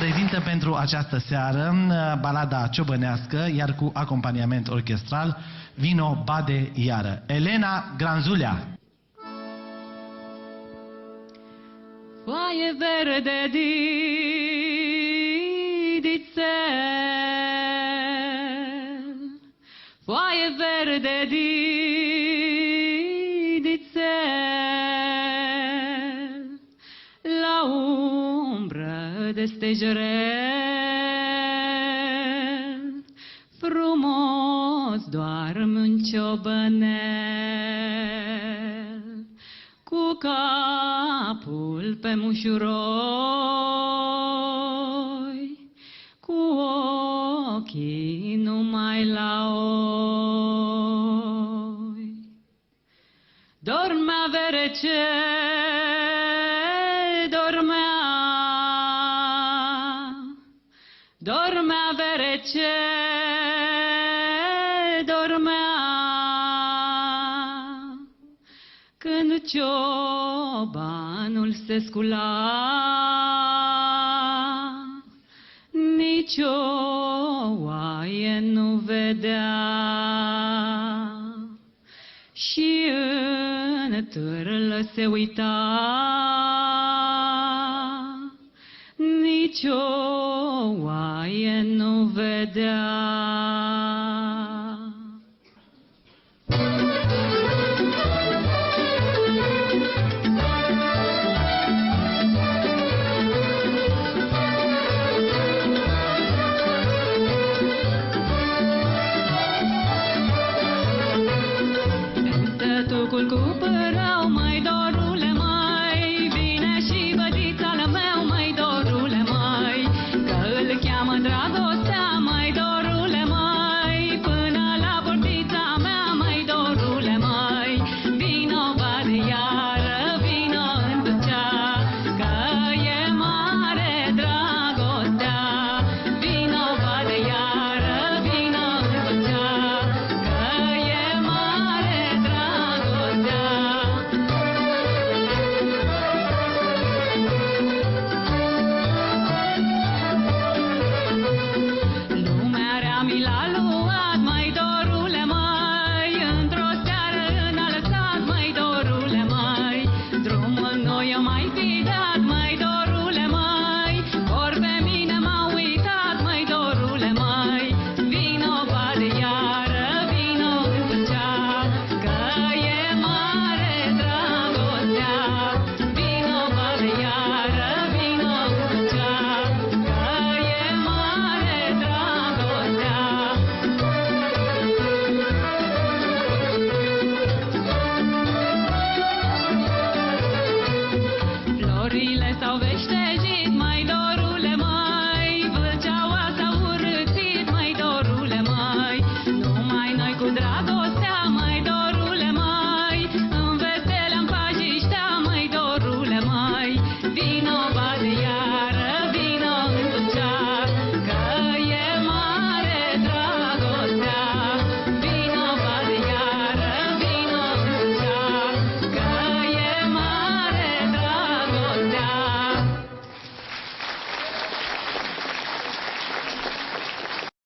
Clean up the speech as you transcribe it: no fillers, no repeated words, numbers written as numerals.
prezintă pentru această seară balada ciobănească, iar cu acompaniament orchestral, Vino bade iară. Elena Granzulea. Foaie verde didițel, foaie verde didițel, la umbră de stejerel, frumos doarme un ciobănel, cu capul pe mușuroi, cu ochii numai la oi. Dormea verecel, dormea, dormea verecel, dormea, când ciobanul se scula, nici o oaie nu vedea. Și în târlă se uita, nici o oaie nu vedea. Cu părău, mai dorule, mai vine și bădița-l meu, mai dorule, mai, că îl cheamă dragostea, mai dorule, mai, până la portița mea, mai dorule, mai, vino bade iară, vino întâcea, că e mare dragostea, vino bade iară, vino întâcea, că e mare dragostea. Lumea rea mi l-a luat, mai dorule, mai, într-o seară înălțat, mai dorule, mai, drumul noi eu mai fi dat, mai dorule, mai, ori pe mine m-a uitat, mai dorule, mai, vino bade iară, vino întâcea, că e mare dragostea, vino bade iară, vino întâcea, că e mare dragostea. Florile s-au veșterit,